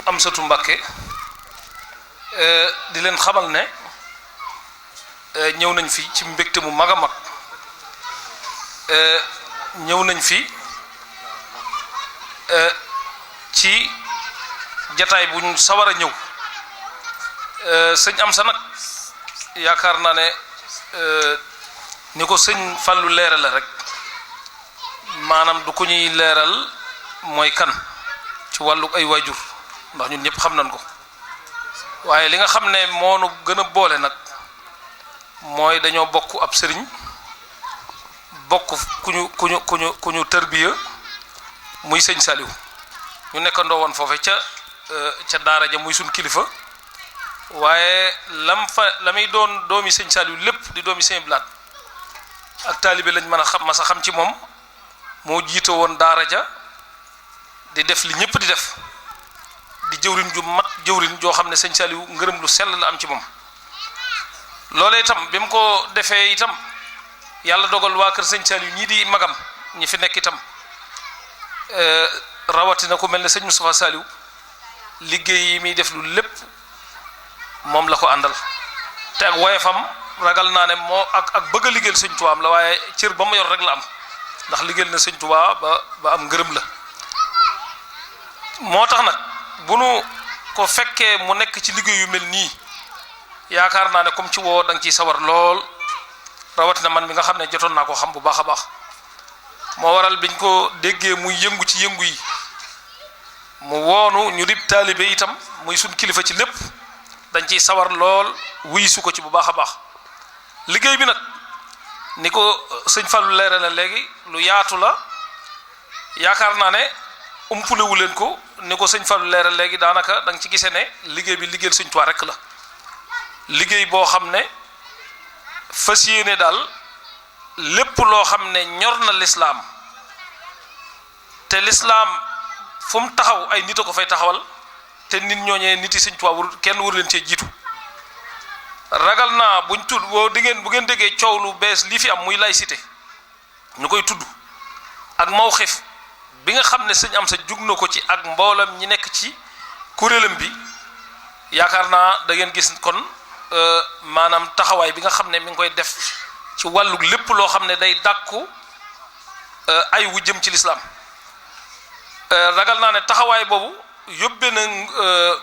Amsatu Mbàkke di leen xamal ne ñëw nañ fi ci mbégte mu mag a mag ñëw nañ fi ci jataay bu ñu sawar a ñëw sëñ Amsa nag yaakaar naa ne ni ko sëñ Fàllu leeral rek maanaam du ko ñuy leeral mooy kan ci wàllu ay waajur ndax ñun ñëpp xam nañ ko waaye li nga xam ne moo nu gën a boole nag mooy dañoo bokk ab sëriñ bokk ku ñu tërbiya muy sëñ Saliou ñu nekkandoo woon foofe ca daara ja muy suñ kilifa waaye la muy doon doomi sëñ Saliou lépp di doomi sëñ Blaat ak taalibe lañ mën a xam masa xam ci moom moo jiite woon daara ja di def li ñëpp di def di jëwrin ju mat jëwrin joo xam ne sëñ Saliou ngërëm lu sell la am ci moom loolee itam bi mu ko defee itam yàlla dogal waa kër sëñ Saliou ñii di magam ñi fi nekk itam rawatina ku mel ne sëñ Moustapha Saliou liggéey yi muy def lu lépp moom la ko àndal te ak woyefam ragal naa ne moo ak bëgg a liggéeyal sëñ Tuubaa am la waaye cër ba ma yor rek la am ndax liggéeyal na sëñ Tuubaa ba am ngërëm la moo tax nag bu nu ko fekkee mu nekk ci liggéey yu mel nii yaakaar naa ne comme ci woo da nga ciy sawar lool rawatina man mi nga xam ne jotoon naa ko xam bu baax a baax moo waral biñ ko déggee muy yëngu ci yëngu yi mu woonu ñu rib taalibe itam muy suñ kilifa ci lépp dañ ciy sawar lool wuy su ko ci bu baax a baax liggéey bi nag ni ko sëñ Fallou leeral la léegi lu yaatu la yaakaar naa ne umpulewu leen ko ni ko sëñ Fallou leeral léegi daanaka da nga ci gisee ne liggéey bi liggéeyal sëñ Tuubaa rekk la liggéey boo xam ne fas yéene daal lépp loo xam ne ñor na lislaam te lislaam fu mu taxaw ay nit a ko fay taxawal te nit ñooñee nit yi sëñ Tuubaa kenn waru leen cee jiitu ragal naa buñ tudd bu ngeen déggee coow lu bees lii fi am muy laïcité ñu koy tudd ak mawxif bi nga xam ne sëñ Amsa jug na ko ci ak mboolam ñi nekk ci kuréelam bi yaakaar naa da ngeen gis kon maanaam taxawaay bi nga xam ne mi ngi koy def ci wàllu lépp loo xam ne day dàkku ay wu jëm ci lislaam ragal naa ne taxawaay boobu yóbbee na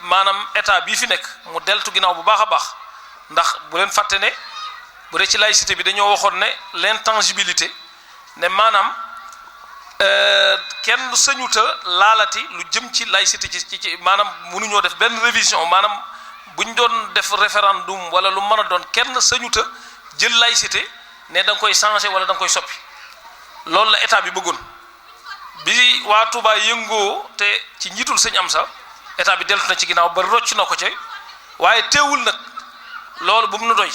maanaam état bii fi nekk mu deltu ginnaaw bu baax a baax ndax bu leen fàtte ne bu dee ci laïcité bi dañoo waxoon ne l'intangibilité ne maanaam kenn sañuta laalati lu jëm ci laïcité ci maanaam mënuñoo def benn révision maanaam bu ñu doon def référendum wala lu mën a doon kenn sañuta jël laïcité ne da nga koy changé wala da nga koy soppi loolu la état bi bëggoon bi waa Touba yëngoo te ci njiitul sëñ Amsa état bi deltu na ci ginnaaw ba rocc na ko ci waaye teewul nag loolu bu mu nu doy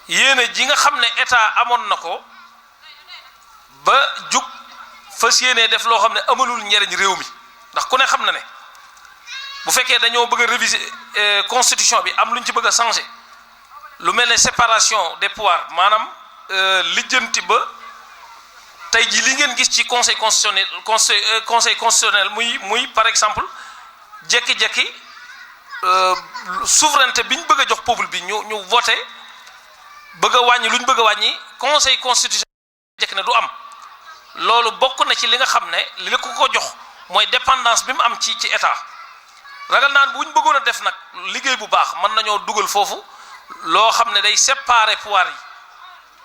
yéene ji nga xam ne état amoon na ko ba jug fas yéene def loo xam ne amalul njariñ réew mi ndax ku ne xam na ne bu fekkee dañoo bëgg a réviser constitution bi am lu ñu ci bëgg a changer lu mel ne séparation des pouvoirs maanaam lijjanti ba tey jii li ngeen gis ci conseil constitutionnel muy par exemple jekki-jekki souveraineté bi ñu bëgg a jox peuple bi ñu voté bëgg a wàññi lu ñu bëgg a wàññi conseil constitutionnel jekki ne du am loolu bokk na ci li nga xam ne li ko jox mooy dépendance bi mu am ci état ragal naan bu ñu bëggoon a def nag liggéey bu baax mën nañoo dugal foofu loo xam ne day séparer pouvoir yi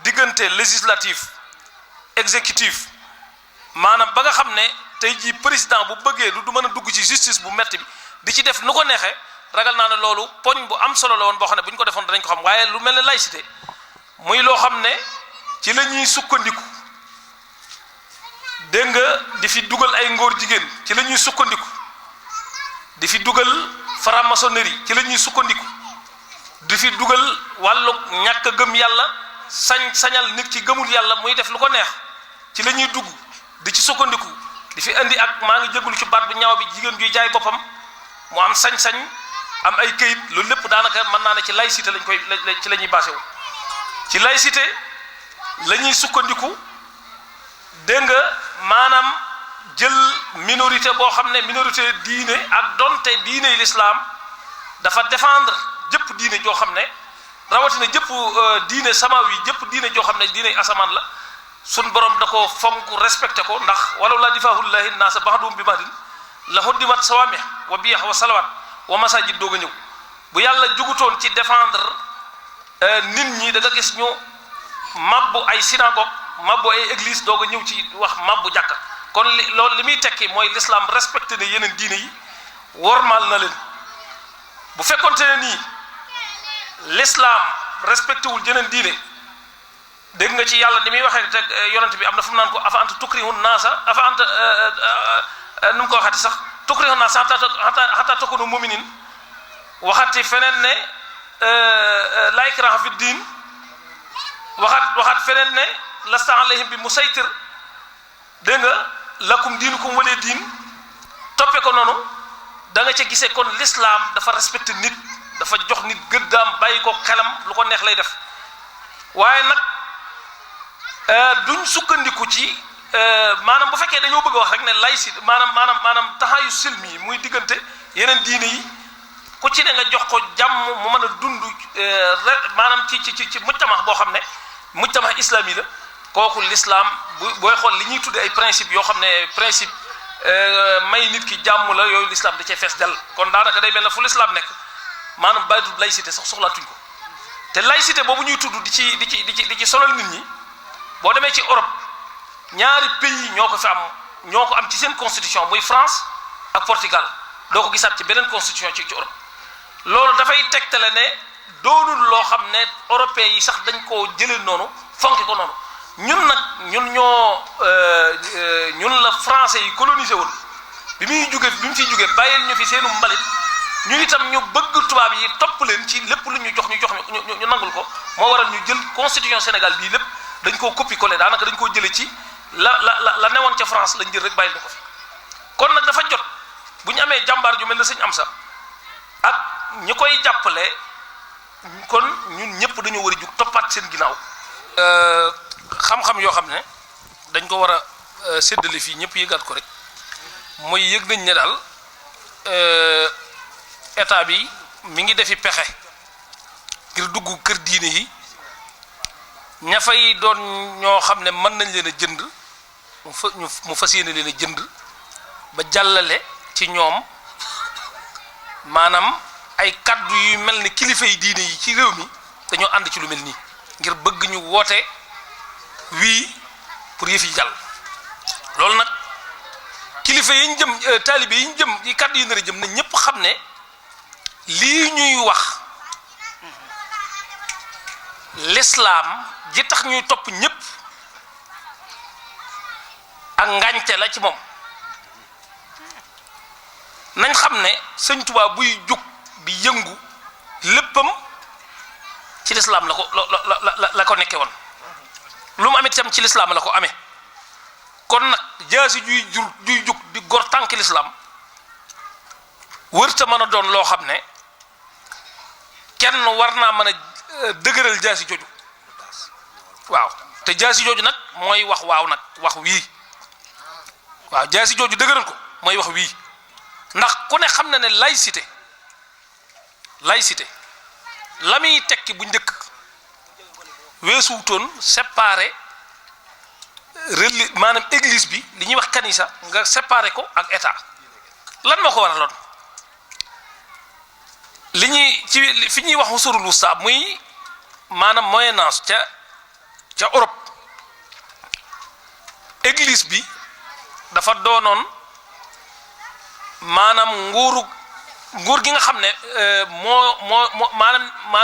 diggante législatif exécutif maanaam ba nga xam ne tey jii président bu bëggee du mën a dugg ci justice bu metti bi di ci def nu ko neexee ragal naa ne loolu poñ bu am solo la woon boo xam ne bu ñu ko defoon danañ ko xam waaye lu mel ne laïcité muy loo xam ne ci la ñuy sukkandiku dégg nga di fi dugal ay ngóor jigéen ci la ñuy sukkandiku di fi dugal franc-maçonnerie ci la ñuy sukkandiku di fi dugal wàllu ñàkk a gëm yàlla sañal nit ci gëmul yàlla muy def lu ko neex ci la ñuy dugg di ci sukkandiku di fi indi ak maa ngi jégalu ci baat bi ñaaw bi jigéen juy jaay boppam mu am sañ-sañ am ay këyit loolu lépp daanaka mën naa ne ci laïcité ci la ñuy basé wu ci laïcité la ñuy sukkandiku dégg nga maanaam jël minorité boo xam ne minorité diine ak donte diine l'islam dafa défendre jëpp diine joo xam ne rawatina jëpp diine samawi jëpp diine joo xam ne diine asamaan la sun borom da ko fonk respecté ko ndax walaw la difaahullahi naasa ba'duhum bi ba'din la huddimat sawaamih wa biyah wa salawat wa masajid doog a ñëw bu yàlla jugutoon ci défendre nit ñi da nga gis ñu mabbu ay synagogue mabbu ay église doog a ñëw ci wax mabbu jàkka kon loolu li muy tekki mooy l'islam respecté ne yeneen diine yi wormaal na leen bu fekkonte ne nii l'islam respecté wul yeneen diine dégg nga ci yàlla ni muy waxee te yonent bi am na fu mu naan ko afa anta tukrihun naasa afa anta nu mu ko waxati sax tukrihun naasa hatta takunu muminin waxati feneen ne la ikraha fi diin waxaat feneen ne lasta alayhim bi musaytir dégg nga lakum diinukum walee diin toppe ko noonu da nga ca gisee kon l'islam dafa respecté nit dafa jox nit gëddaam bàyyi ko xelam lu ko neex lay def waaye nag duñ sukkandiku ci maanaam bu fekkee dañoo bëgg a wax rek ne laïcité maanaam taxaayu silmi yi muy diggante yeneen diine yi ku ci ne nga jox ko jàmm mu mën a dund maanaam ci mujtama boo xam ne mujtama islami la kooku l'islam booy xool li ñuy tudde ay principe yoo xam ne principe may nit ki jàmm la yooyu l'islam da cee fees dell kon daanaka day mel ne fu l'islam nekk maanaam bàyyi du laïcité sax soxlaatuñ ko te laïcité boobu ñuy tudd di ci sonal nit ñi boo demee ci Europe ñaari pays ñoo ko am ci seen constitution muy France ak Portugal doo ko gisaat ci beneen constitution ci Europe loolu dafay tegtale ne doonul loo xam ne européens yi sax dañ koo jëlee noonu fonki ko noonu ñun nag ñun la français yi colonisé woon bi mu fiy jóge bàyyil ñu fi seenu mbalit ñu itam ñu bëgg tubaab yi topp leen ci lépp lu ñu jox ñu nangul ko moo waral ñu jël constitution Sénégal bii lépp dañ koo copier coller daanaka dañ koo jëlee ci la newoon ca France lañ jël rek bàyyil na ko fi kon nag dafa jot bu ñu amee jàmbaar ju mel ne sëñ Amsa ak ñi koy jàppale kon ñun ñëpp dañoo war a jug toppaat seen ginnaaw xam-xam yoo xam ne dañ ko war a séddale fii ñëpp yëgaat ko rek mooy yëg nañ ne daal état bi mi ngi defi pexe ngir dugg kër diine yi ña fay doon ñoo xam ne mën nañ leen a jënd mu fas yéene leen a jënd ba jàllale ci ñoom maanaam ay kaddu yu mel ni kilifa yi diine yi ci réew mi dañoo ànd ci lu mel nii ngir bëgg ñu woote wii pour yëf yi jàll loolu nag kilifa yi ñu jëm taalibe yi ñu jëm yi kaddu yi nar a jëm na ñëpp xam ne lii ñuy wax l'islam ji tax ñuy topp ñëpp ak ngànce la ci moom nañ xam ne sëñ Tuubaa buy jug di yëngu léppam ci lislaam la ko nekke woon lu mu amit tam ci lislaam la ko amee kon nag jaasi juy jug di gor tànk lislaam wërta mën a doon loo xam ne kenn war naa mën a dëgëral jaasi jooju waaw te jaasi jooju nag mooy wax waaw nag wax wii waaw jaasi jooju dëgëral ko mooy wax wii ndax ku ne xam na ne laïcité la muy tekki bu njëkk weesuutoon séparé maanaam église bi li ñuy wax kanisa nga séparé ko ak état lan moo ko waraloon li ñuy ci fi ñuy wax usurul wusta muy maanaam moyen âge ca Europe église bi dafa doonoon maanaam nguur gi nga xam ne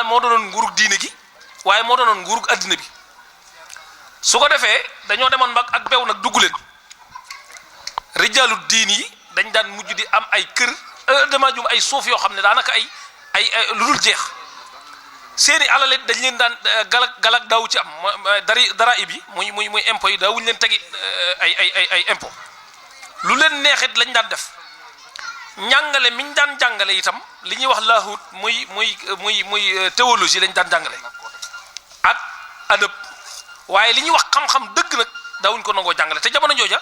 moo doonoon nguurug diine gi waaye moo doonoon nguurug addina bi su ko defee dañoo demoon mag ak bew nag dugg leen rijaalu diin yi dañ daan mujj di am ay kër dama jum ay suuf yoo xam ne daanaka ay lu dul jeex seeni alal dañ leen daan galak daawu ci am dara ibi muy impôt yi daawuñ leen tegi ay impôt lu leen neexit lañ daan def njàngale miñ daan jàngale itam li ñuy wax laahut muy théologie lañ daan jàngale ak adab waaye li ñuy wax xam-xam dëgg nag daawuñ ko nangoo jàngale te jamono jooja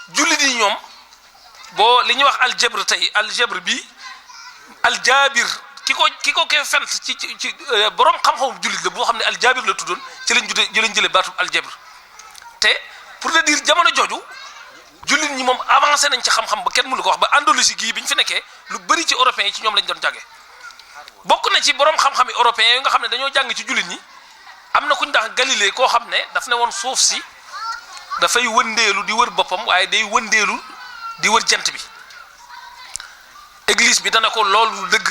jullit yi ñoom boo li ñuy wax aljabr tey aljabr bi aljaabir ki ko ke fent ci borom xam-xamu jullit la boo xam ne aljaabir la tuddoon ci lañ jëlee baatub aljabr te pour te dire jamono jooju jullit ñi moom avancé nañ ci xam-xam ba kenn mënu ko wax ba Andalousie gii bi ñu fi nekkee lu bëri ci européens yi ci ñoom lañ doon jàngee bokk na ci borom xam-xam yi européens yi nga xam ne dañoo jàng ci jullit ñi am na ku ñu dax Galilée koo xam ne daf ne woon suuf si dafay wëndeelu di wër boppam waaye day wëndeelu di wër jant bi église bi dana ko loolu dëgg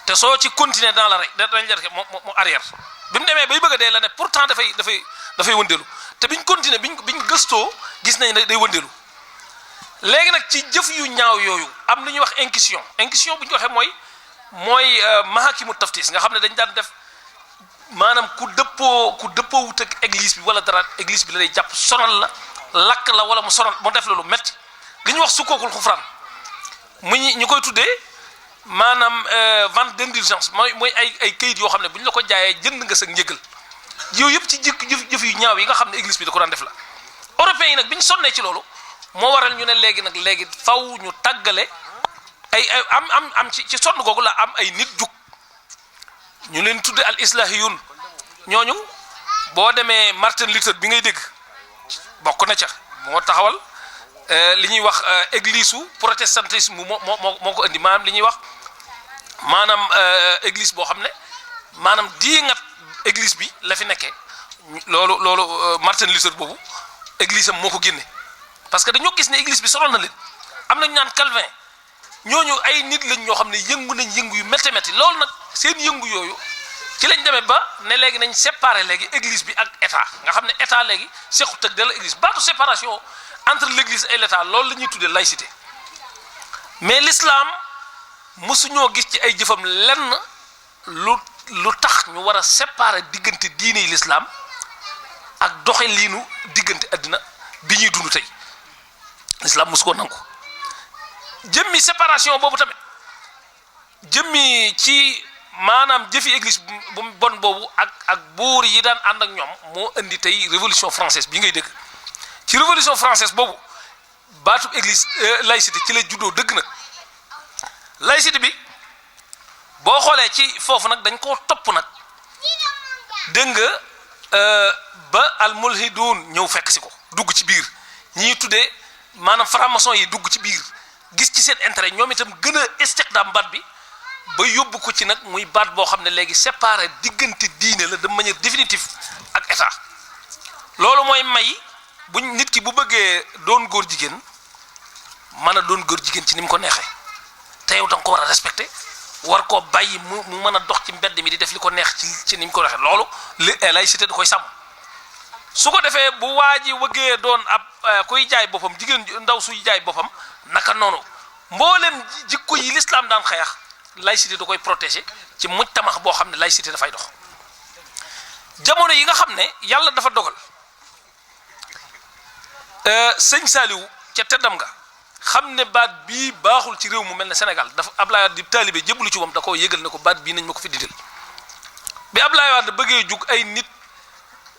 te soo ci continuer dans la rek dañ la rek mu arrière bi mu demee bay bëgg a dee la ne pourtant dafay wëndeelu te biñ continuer biñ gëstoo gis nañ ne day wëndeelu léegi nag ci jëf yu ñaaw yooyu am lu ñuy wax inquisition bu ñu ko waxee mooy mahakimu taftis nga xam ne dañ daan def maanaam ku dëppoo wut ak église bi wala dara église bi la lay jàpp sonal la lakk la wala mu def la lu métti li ñuy wax sukkookul xufraan ñu koy tuddee maanaam vente d'indulgence mooy ay kayit yoo xam ne bu ñu la ko jaayee jënd nga sa njëgal yooyu yëpp ci jëf yu ñaaw yi nga xam ne église bi da ko daan def la européens yi nag bi ñu sonnee ci loolu moo waral ñu ne léegi faw ñu tàggale ay am ci sonn googu la am ay nit jug ñu leen tudde al islahiyun ñooñu boo demee Martin Luther bi ngay dégg bokk na ca moo taxawal li ñuy wax église su protestantisme moo ko indi maanaam li ñuy wax maanaam église boo xam ne maanaam diingat église bi la fi nekkee loolu Martin Luther boobu église am moo ko génne parce que dañoo gis ne église bi sonal na leen am nañu naan Calvin ñooñu ay nit lañ ñoo xam ne yëngu nañ yëngu yu métti métti loolu nag seen yëngu yooyu ci lañ demee ba ne léegi nañ séparer léegi église bi ak état nga xam ne état léegi sequt ak dala église baatu séparation entre l'église et l'état loolu la ñuy tuddee laïcité mais l'islam mosuñoo gis ci ay jëfam lenn lu tax ñu war a séparer diggante diine yi l'islam ak doxe liinu diggante àddina bi ñuy dund tey l'islam mosu ko nangu jëmmi séparation boobu tamit jëmmi ci maanaam jëfi église bu bon boobu ak buur yi daan ànd ak ñoom moo indi tey révolution française bi ngay dégg ci révolution française boobu baatub église laïcité ci la juddoo dëgg nag laïcité bi boo xoolee ci foofu nag dañ koo topp nag dégg nga ba al mulhidun ñëw fekk si ko dugg ci biir ñi tuddee maanaam franc-maçon yi dugg ci biir gis ci seen intérêt ñoom itam gën a istiqdaam baat bi ba yóbbu ko ci nag muy baat boo xam ne léegi séparé diggante diine la de manière définitive ak état loolu mooy may buñ nit ki bu bëggee doon góor jigéen mën a doon góor jigéen ci ni mu ko neexee te yow da nga ko war a respecté war koo bàyyi mu mën a dox ci mbedd mi di def li ko neex ci ni mu ko waxee loolu laïcité da koy sàmm su ko defee bu waa ji wëggee doon ab kuy jaay boppam jigéen ndaw suy jaay boppam naka noonu mboolem jikko yi l'islam daan xeex laïcité da koy protéger ci mujtama boo xam ne laïcité dafay dox jamono yi nga xam ne yàlla dafa dogal sëñ Saliou ca teddam nga xam ne baat bii baaxul ci réew mu mel ne Sénégal dafa Ablaye Wade di taalibe jébbalu ci moom da koo yëgal ne ko baat bii nañ ma ko fi didil bi Ablaye Wade bëggee jug ay nit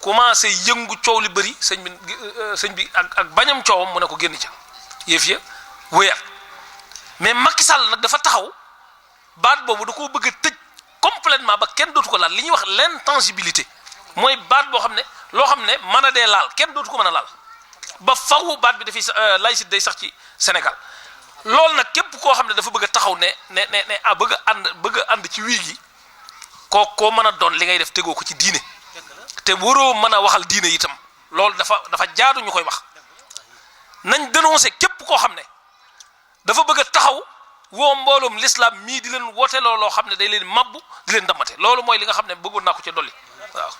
commencé yëngu coow li bëri sëñ bi ak bañam coowam mu ne ko génn ca yëf ya wéyat mais Macky Sall nag dafa taxaw baat boobu da koo bëgg a tëj complètement ba kenn dootu ko laal li ñuy wax l'intangibilité mooy baat boo xam ne loo xam ne mën a dee laal kenn dootu ko mën a laal ba faw baat bi dafay laïcité day sax ci Sénégal loolu nag képp koo xam ne dafa bëgg a taxaw ne bëgg a ànd ci wii gi koo mën a doon li ngay def tegoo ko ci diine te waroo mën a waxal diine itam loolu dafa jaadu ñu koy wax nañ dénoncé képp koo xam ne dafa bëgg a taxaw woo mbooloom l'islam mii di leen woote loo xam ne day leen mabbu di leen damate loolu mooy li nga xam ne bëggoon naa ko ci dolli waaw